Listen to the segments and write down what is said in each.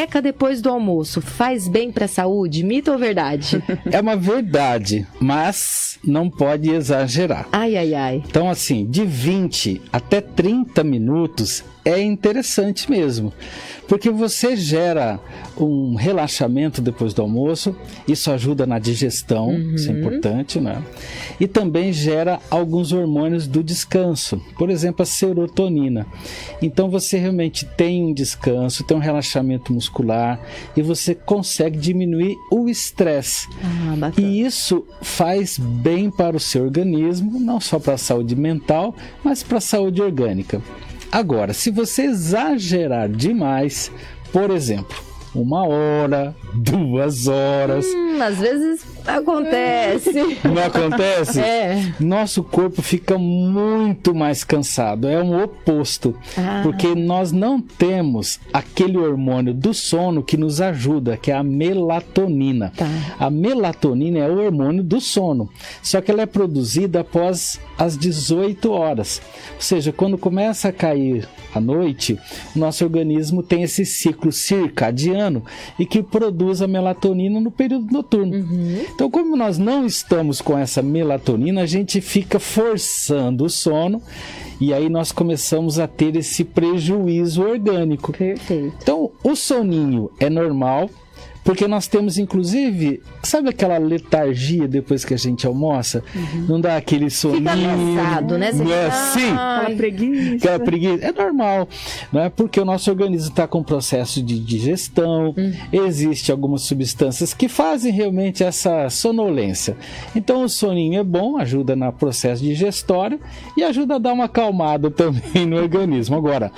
soneca depois do almoço faz bem para a saúde? Mito ou verdade? É uma verdade, mas não pode exagerar. Ai, ai, ai. Então, assim, de 20 até 30 minutos é interessante mesmo, porque você gera um relaxamento depois do almoço, isso ajuda na digestão, isso é importante, né? E também gera alguns hormônios do descanso, por exemplo, a serotonina. Então você realmente tem um descanso, tem um relaxamento muscular e você consegue diminuir o estresse. Bacana. E isso faz bem para o seu organismo, não só para a saúde mental, mas para a saúde orgânica. Agora, se você exagerar demais, por exemplo, 1 hora, 2 horas... Às vezes acontece. Não acontece? É. Nosso corpo fica muito mais cansado, é um oposto, porque nós não temos aquele hormônio do sono que nos ajuda, que é a melatonina. A melatonina é o hormônio do sono, só que ela é produzida após as 18 horas, ou seja, quando começa a cair a noite, o nosso organismo tem esse ciclo circadiano e que produz a melatonina no período noturno. Então, como nós não estamos com essa melatonina, a gente fica forçando o sono e aí nós começamos a ter esse prejuízo orgânico. Perfeito. Então, o soninho é normal, porque nós temos, inclusive, sabe aquela letargia depois que a gente almoça? Não dá aquele soninho. Fica cansado, né? Você Sim. Aquela preguiça. Aquela preguiça. É normal, não é? Porque o nosso organismo está com um processo de digestão, existem algumas substâncias que fazem realmente essa sonolência. Então, o soninho é bom, ajuda no processo digestório e ajuda a dar uma acalmada também no organismo. Agora,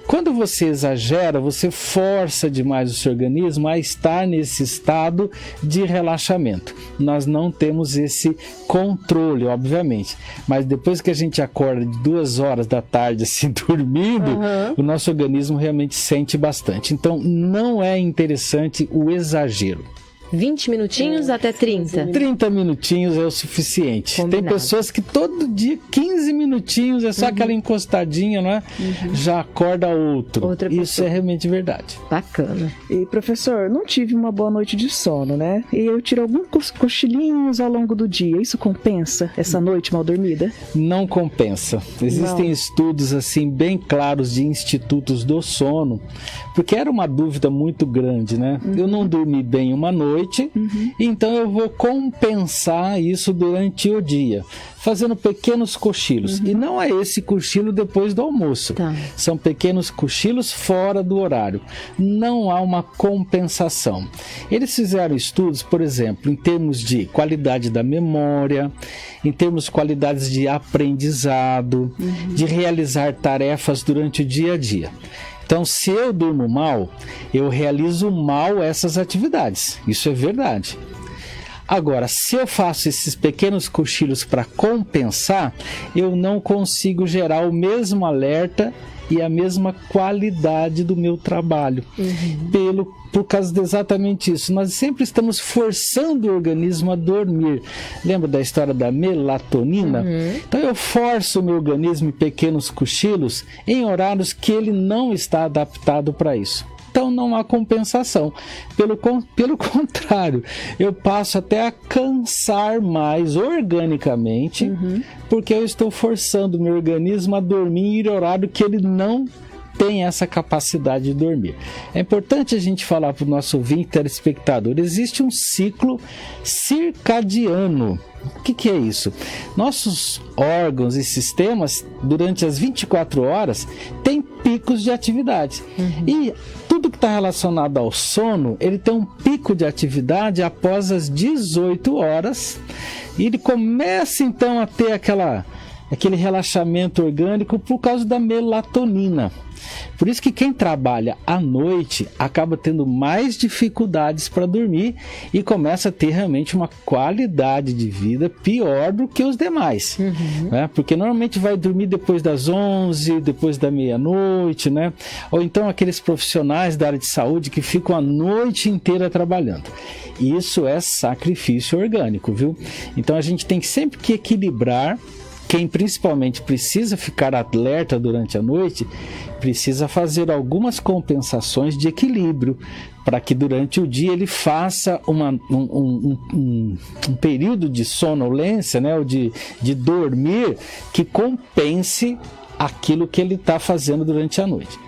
quando você exagera, você força demais o seu organismo a estar nesse estado de relaxamento. Nós não temos esse controle, obviamente, mas depois que a gente acorda de 2 horas da tarde assim dormindo, o nosso organismo realmente sente bastante. Então não é interessante o exagero. 20 minutinhos até 30. 30 minutinhos é o suficiente. Combinado. Tem pessoas que todo dia, 15 minutinhos, é só aquela encostadinha, né? Já acorda Outra pessoa. Isso é realmente verdade. Bacana. E, professor, não tive uma boa noite de sono, né? E eu tiro alguns cochilinhos ao longo do dia. Isso compensa essa noite mal dormida? Não compensa. Existem estudos assim bem claros de institutos do sono, porque era uma dúvida muito grande, né? Eu não dormi bem uma noite, então eu vou compensar isso durante o dia, fazendo pequenos cochilos. E não é esse cochilo depois do almoço. São pequenos cochilos fora do horário. Não há uma compensação. Eles fizeram estudos, por exemplo, em termos de qualidade da memória, em termos de qualidades de aprendizado, de realizar tarefas durante o dia a dia. Então, se eu durmo mal, eu realizo mal essas atividades. Isso é verdade. Agora, se eu faço esses pequenos cochilos para compensar, eu não consigo gerar o mesmo alerta e a mesma qualidade do meu trabalho. Por causa de exatamente isso. Nós sempre estamos forçando o organismo a dormir. Lembra da história da melatonina? Então eu forço o meu organismo em pequenos cochilos em horários que ele não está adaptado para isso. Então não há compensação. Pelo contrário, eu passo até a cansar mais organicamente, porque eu estou forçando o meu organismo a dormir em horário que ele não tem essa capacidade de dormir. É importante a gente falar para o nosso ouvinte telespectador, existe um ciclo circadiano. O que é isso? Nossos órgãos e sistemas, durante as 24 horas, têm picos de atividade. E tudo que está relacionado ao sono, ele tem um pico de atividade após as 18 horas. E ele começa, então, a ter aquele relaxamento orgânico por causa da melatonina. Por isso que quem trabalha à noite acaba tendo mais dificuldades para dormir e começa a ter realmente uma qualidade de vida pior do que os demais. Né? Porque normalmente vai dormir depois das 11, depois da meia-noite, né? Ou então aqueles profissionais da área de saúde que ficam a noite inteira trabalhando. Isso é sacrifício orgânico, viu? Então a gente tem sempre que equilibrar quem principalmente precisa ficar alerta durante a noite, precisa fazer algumas compensações de equilíbrio, para que durante o dia ele faça um período de sonolência, né, ou de dormir, que compense aquilo que ele está fazendo durante a noite.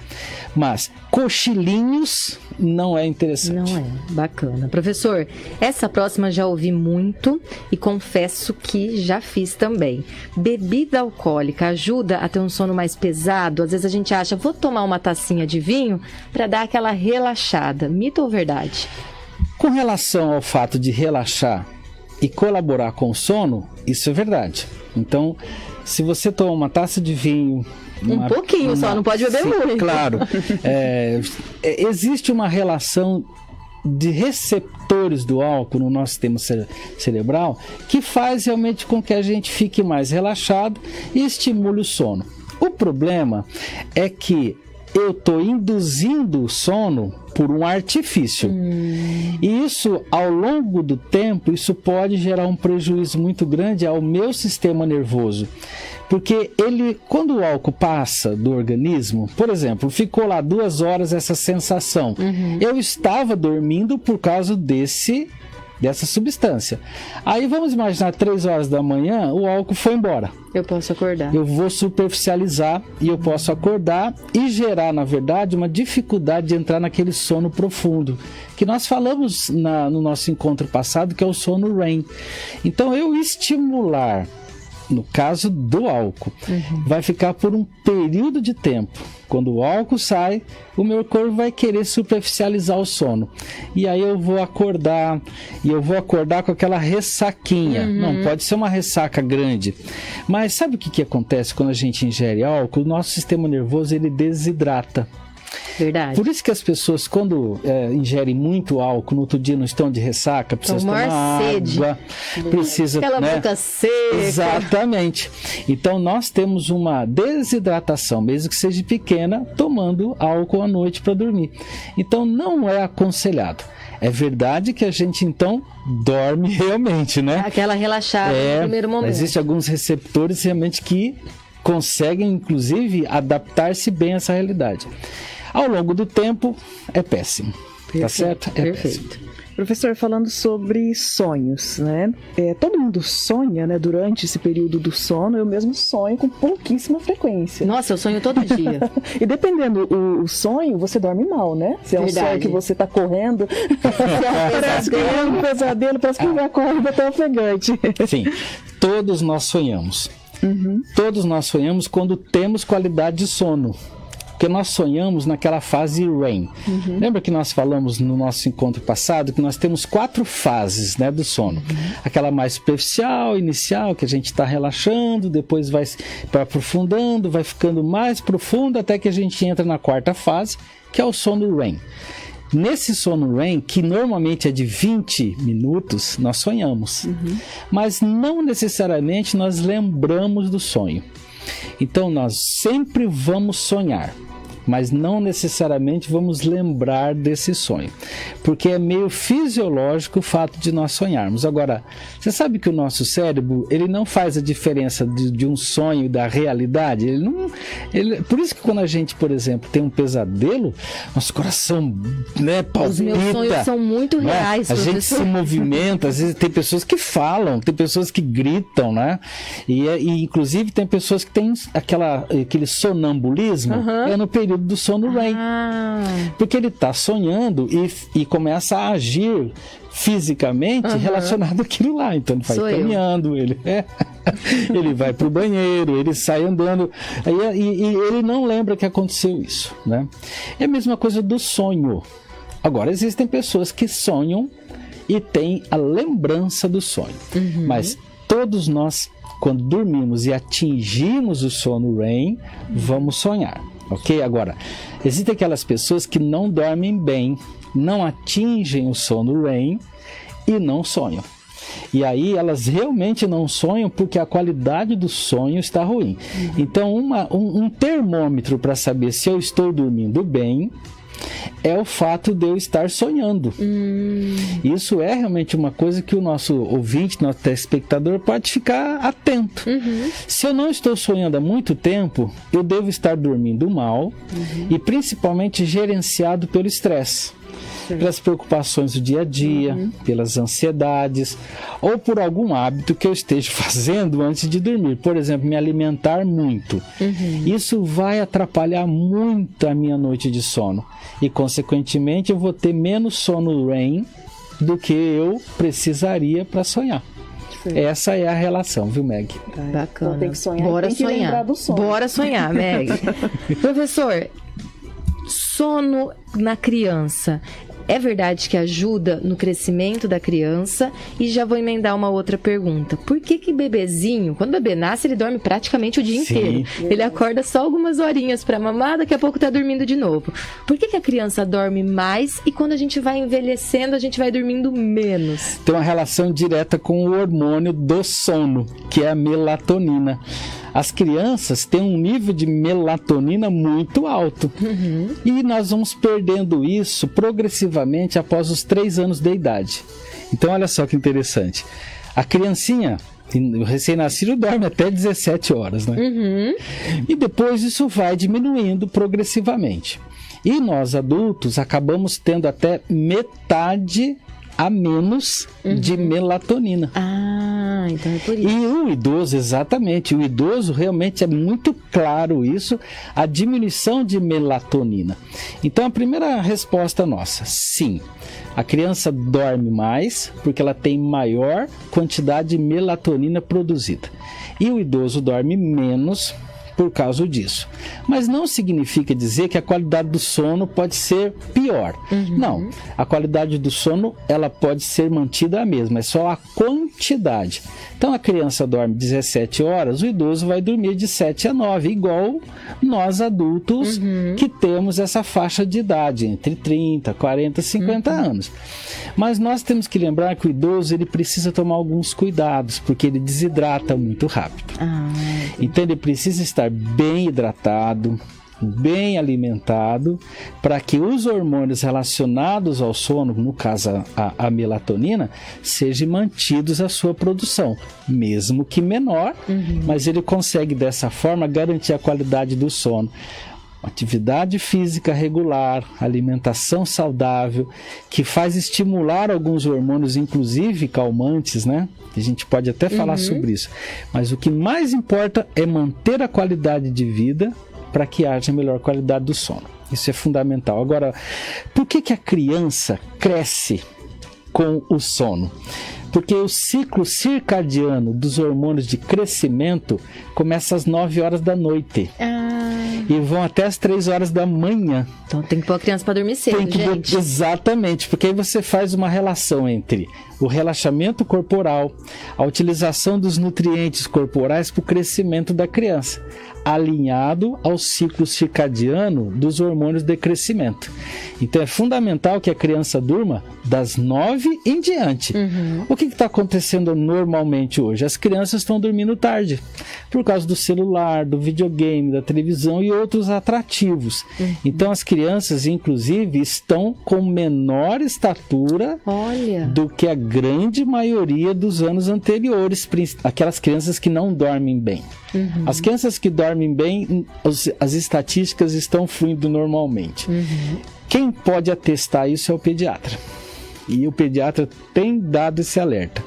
Mas cochilinhos não é interessante. Não é, bacana. Professor, essa próxima já ouvi muito e confesso que já fiz também. Bebida alcoólica ajuda a ter um sono mais pesado? Às vezes a gente acha, vou tomar uma tacinha de vinho para dar aquela relaxada. Mito ou verdade? Com relação ao fato de relaxar e colaborar com o sono, isso é verdade. Então, se você toma uma taça de vinho... Um pouquinho só, não pode beber muito. Claro. Existe uma relação de receptores do álcool no nosso sistema cerebral que faz realmente com que a gente fique mais relaxado e estimule o sono. O problema é que eu estou induzindo o sono por um artifício. E isso, ao longo do tempo, isso pode gerar um prejuízo muito grande ao meu sistema nervoso. Porque quando o álcool passa do organismo, por exemplo, ficou lá 2 horas essa sensação. Eu estava dormindo por causa dessa substância. Aí vamos imaginar 3 horas da manhã, o álcool foi embora. Eu posso acordar. Eu vou superficializar e eu posso acordar e gerar, na verdade, uma dificuldade de entrar naquele sono profundo, que nós falamos no nosso encontro passado, que é o sono REM. Então, eu estimular, no caso do álcool, vai ficar por um período de tempo. Quando o álcool sai, o meu corpo vai querer superficializar o sono. E aí eu vou acordar, e eu vou acordar com aquela ressaquinha. Não pode ser uma ressaca grande. Mas sabe o que acontece quando a gente ingere álcool? O nosso sistema nervoso, ele desidrata. Verdade. Por isso que as pessoas, quando ingerem muito álcool, no outro dia não estão de ressaca, precisam tomar água, precisa, aquela boca seca. Exatamente. Então nós temos uma desidratação, mesmo que seja pequena, tomando álcool à noite para dormir. Então não é aconselhado. É verdade que a gente então dorme realmente, né? Aquela relaxada no primeiro momento. Existem alguns receptores realmente que conseguem, inclusive, adaptar-se bem a essa realidade. Ao longo do tempo, é péssimo. Perfeito, tá certo? Perfeito. Péssimo. Professor, falando sobre sonhos, né? Todo mundo sonha, né? Durante esse período do sono, eu mesmo sonho com pouquíssima frequência. Nossa, eu sonho todo dia. E dependendo o sonho, você dorme mal, né? Se é um sonho que você tá correndo, parece que é um pesadelo, parece que a corrida tá ofegante. Sim, todos nós sonhamos. Todos nós sonhamos quando temos qualidade de sono. Porque nós sonhamos naquela fase REM. Lembra que nós falamos no nosso encontro passado que nós temos 4 fases, né, do sono. Aquela mais superficial, inicial, que a gente está relaxando, depois vai aprofundando, vai ficando mais profundo até que a gente entra na 4ª fase, que é o sono REM. Nesse sono REM, que normalmente é de 20 minutos, nós sonhamos. Mas não necessariamente nós lembramos do sonho. Então nós sempre vamos sonhar, mas não necessariamente vamos lembrar desse sonho, porque é meio fisiológico o fato de nós sonharmos. Agora, você sabe que o nosso cérebro, ele não faz a diferença de um sonho e da realidade. Por isso que quando a gente, por exemplo, tem um pesadelo, nosso coração, né, palpita. Os meus sonhos são muito reais, né? A gente se movimenta, às vezes tem pessoas que falam, tem pessoas que gritam, né? E inclusive tem pessoas que têm aquele sonambulismo, é no período do sono REM. Porque ele está sonhando e começa a agir fisicamente relacionado àquilo lá. Então ele vai caminhando, ele vai pro banheiro, ele sai andando e ele não lembra que aconteceu isso, né? É a mesma coisa do sonho. Agora, existem pessoas que sonham e têm a lembrança do sonho. Mas todos nós, quando dormimos e atingimos o sono REM, vamos sonhar. Ok? Agora, existem aquelas pessoas que não dormem bem, não atingem o sono REM e não sonham. E aí elas realmente não sonham porque a qualidade do sonho está ruim. Então, um termômetro para saber se eu estou dormindo bem é o fato de eu estar sonhando. Isso é realmente uma coisa que o nosso ouvinte, nosso telespectador pode ficar atento. Se eu não estou sonhando há muito tempo, eu devo estar dormindo mal e principalmente gerenciado pelo estresse. Pelas preocupações do dia a dia, pelas ansiedades, ou por algum hábito que eu esteja fazendo antes de dormir. Por exemplo, me alimentar muito. Isso vai atrapalhar muito a minha noite de sono. E, consequentemente, eu vou ter menos sono REM do que eu precisaria para sonhar. Essa é a relação, viu, Meg? Bacana. Então tem que sonhar. Bora tem que sonhar. lembrar do sono. Bora sonhar, Meg. Professor, sono na criança. É verdade que ajuda no crescimento da criança? E já vou emendar uma outra pergunta. Por que bebezinho, quando o bebê nasce, ele dorme praticamente o dia inteiro? Ele acorda só algumas horinhas para mamar, daqui a pouco tá dormindo de novo. Por que a criança dorme mais e quando a gente vai envelhecendo, a gente vai dormindo menos? Tem uma relação direta com o hormônio do sono, que é a melatonina. As crianças têm um nível de melatonina muito alto. E nós vamos perdendo isso progressivamente após os 3 anos de idade. Então, olha só que interessante. A criancinha, o recém-nascido, dorme até 17 horas, né? E depois isso vai diminuindo progressivamente. E nós, adultos, acabamos tendo até metade a menos de melatonina. Então é por isso. E o idoso, exatamente, o idoso realmente é muito claro isso, a diminuição de melatonina. Então a primeira resposta nossa, sim, a criança dorme mais porque ela tem maior quantidade de melatonina produzida. E o idoso dorme menos por causa disso. Mas não significa dizer que a qualidade do sono pode ser pior. Não, a qualidade do sono ela pode ser mantida a mesma, é só a quantidade. Então a criança dorme 17 horas, o idoso vai dormir de 7 a 9, igual nós adultos que temos essa faixa de idade, entre 30, 40, 50 anos. Mas nós temos que lembrar que o idoso ele precisa tomar alguns cuidados, porque ele desidrata muito rápido. Então ele precisa estar bem hidratado, bem alimentado, para que os hormônios relacionados ao sono, no caso a melatonina, sejam mantidos a sua produção, mesmo que menor, mas ele consegue dessa forma garantir a qualidade do sono. Atividade física regular, alimentação saudável, que faz estimular alguns hormônios, inclusive calmantes, né? A gente pode até falar sobre isso. Mas o que mais importa é manter a qualidade de vida para que haja melhor qualidade do sono. Isso é fundamental. Agora, por que a criança cresce com o sono? Porque o ciclo circadiano dos hormônios de crescimento começa às 9 horas da noite. E vão até às 3 horas da manhã. Então tem que pôr a criança para dormir cedo, gente. Exatamente, porque aí você faz uma relação entre o relaxamento corporal, a utilização dos nutrientes corporais para o crescimento da criança, alinhado ao ciclo circadiano dos hormônios de crescimento. Então é fundamental que a criança durma das 9 em diante. O que está acontecendo normalmente hoje? As crianças estão dormindo tarde, por causa do celular, do videogame, da televisão e outros atrativos. Então as crianças, inclusive, estão com menor estatura do que a grande maioria dos anos anteriores, aquelas crianças que não dormem bem. As crianças que dormem bem, as estatísticas estão fluindo normalmente. Quem pode atestar isso é o pediatra. E o pediatra tem dado esse alerta.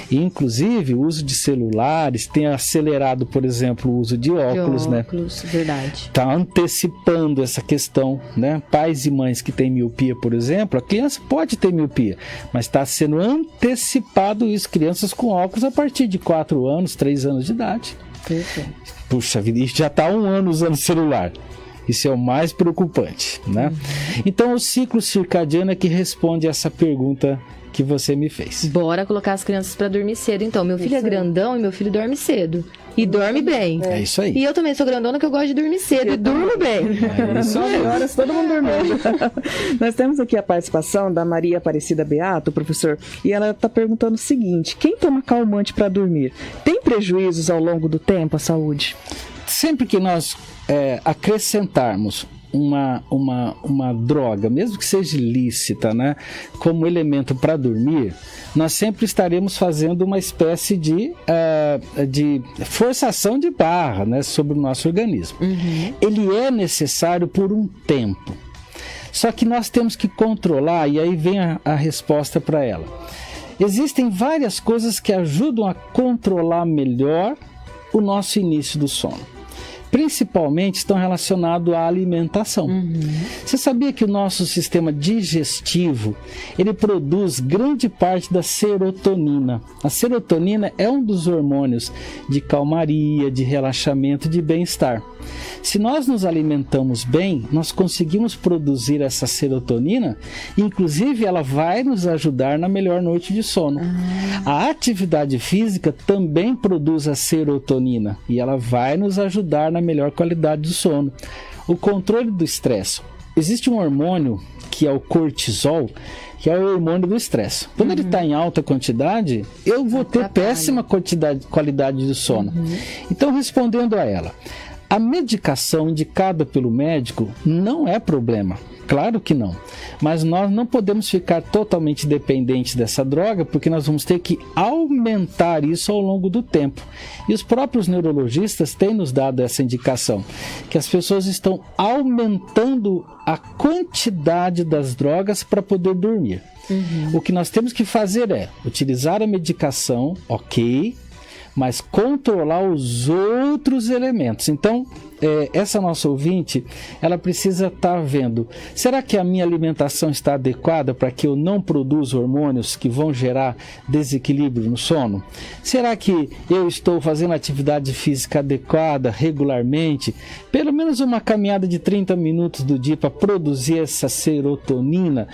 E, inclusive, o uso de celulares tem acelerado, por exemplo, o uso de óculos, né? Verdade. Está antecipando essa questão, né? Pais e mães que têm miopia, por exemplo, a criança pode ter miopia, mas está sendo antecipado isso. Crianças com óculos a partir de 4 anos, 3 anos de idade. Perfeito. Puxa vida, já está há 1 ano usando celular. Isso é o mais preocupante, né? Então, o ciclo circadiano é que responde essa pergunta que você me fez. Bora colocar as crianças para dormir cedo, então. Meu filho é grandão e meu filho dorme cedo. E dorme bem. É isso aí. E eu também sou grandona, que eu gosto de dormir cedo e durmo bem. É isso aí. 9 horas, todo mundo dormindo. Nós temos aqui a participação da Maria Aparecida Beato, professor, e ela está perguntando o seguinte: quem toma calmante para dormir tem prejuízos ao longo do tempo à saúde? Sempre que nós acrescentarmos uma droga, mesmo que seja ilícita, né, como elemento para dormir, nós sempre estaremos fazendo uma espécie de forçação de barra, né, sobre o nosso organismo. Ele é necessário por um tempo. Só que nós temos que controlar, e aí vem a resposta para ela. Existem várias coisas que ajudam a controlar melhor o nosso início do sono. Principalmente estão relacionados à alimentação. Você sabia que o nosso sistema digestivo, ele produz grande parte da serotonina. A serotonina é um dos hormônios de calmaria, de relaxamento, de bem-estar. Se nós nos alimentamos bem, nós conseguimos produzir essa serotonina, inclusive ela vai nos ajudar na melhor noite de sono. A atividade física também produz a serotonina e ela vai nos ajudar na melhor qualidade do sono. O controle do estresse. Existe um hormônio que é o cortisol, que é o hormônio do estresse. Quando ele está em alta quantidade, eu vou ter péssima qualidade de sono. Então, respondendo a ela, a medicação indicada pelo médico não é problema. Claro que não. Mas nós não podemos ficar totalmente dependentes dessa droga, porque nós vamos ter que aumentar isso ao longo do tempo. E os próprios neurologistas têm nos dado essa indicação, que as pessoas estão aumentando a quantidade das drogas para poder dormir. O que nós temos que fazer é utilizar a medicação, ok, mas controlar os outros elementos. Então, essa nossa ouvinte, ela precisa estar vendo, será que a minha alimentação está adequada para que eu não produza hormônios que vão gerar desequilíbrio no sono? Será que eu estou fazendo atividade física adequada regularmente? Pelo menos uma caminhada de 30 minutos do dia para produzir essa serotonina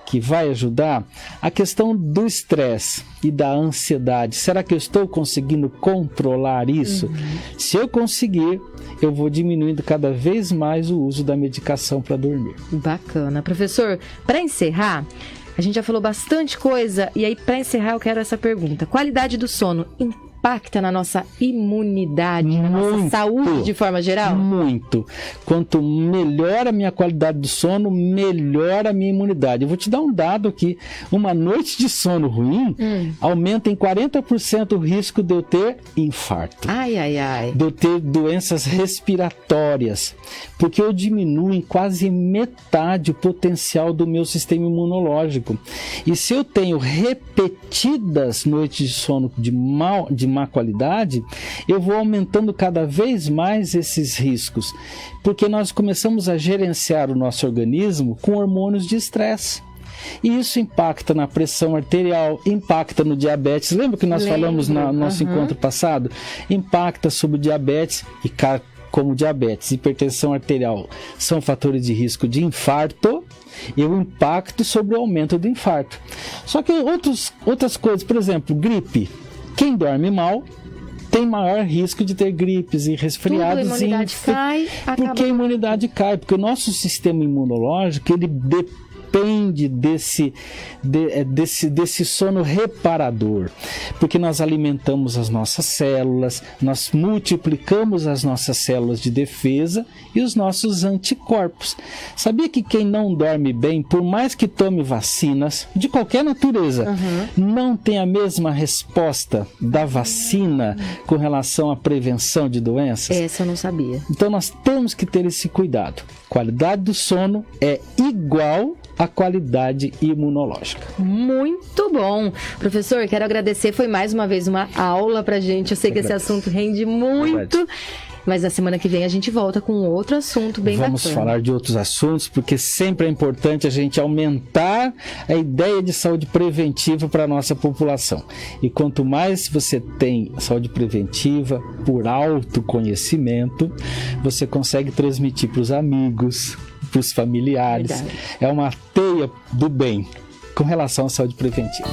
que vai ajudar. A questão do estresse e da ansiedade, será que eu estou conseguindo controlar isso? Se eu conseguir, eu vou diminuindo cada vez mais o uso da medicação para dormir. Bacana. Professor, para encerrar, a gente já falou bastante coisa, e aí para encerrar eu quero essa pergunta. Qualidade do sono impacta na nossa imunidade, na nossa saúde de forma geral? Muito. Quanto melhor a minha qualidade do sono, melhor a minha imunidade. Eu vou te dar um dado aqui. Uma noite de sono ruim aumenta em 40% o risco de eu ter infarto. De eu ter doenças respiratórias. Porque eu diminuo em quase metade o potencial do meu sistema imunológico. E se eu tenho repetidas noites de sono de má qualidade, eu vou aumentando cada vez mais esses riscos, porque nós começamos a gerenciar o nosso organismo com hormônios de estresse. E isso impacta na pressão arterial, impacta no diabetes. Lembra que nós falamos no nosso encontro passado? Impacta sobre o diabetes e como diabetes e hipertensão arterial são fatores de risco de infarto, e o impacto sobre o aumento do infarto. Só que outras coisas, por exemplo, gripe. Quem dorme mal tem maior risco de ter gripes e resfriados. A imunidade cai, porque a imunidade cai, porque o nosso sistema imunológico, ele depende desse sono reparador, porque nós alimentamos as nossas células, nós multiplicamos as nossas células de defesa e os nossos anticorpos. Sabia que quem não dorme bem, por mais que tome vacinas de qualquer natureza, não tem a mesma resposta da vacina com relação à prevenção de doenças? Essa eu não sabia. Então nós temos que ter esse cuidado. Qualidade do sono é igual à qualidade imunológica. Muito bom. Professor, quero agradecer. Foi mais uma vez uma aula pra gente. Eu sei que esse assunto rende muito. Mas na semana que vem a gente volta com outro assunto bem bacana. Vamos falar de outros assuntos, porque sempre é importante a gente aumentar a ideia de saúde preventiva para a nossa população. E quanto mais você tem saúde preventiva, por autoconhecimento, você consegue transmitir para os amigos, para os familiares. Verdade. É uma teia do bem com relação à saúde preventiva.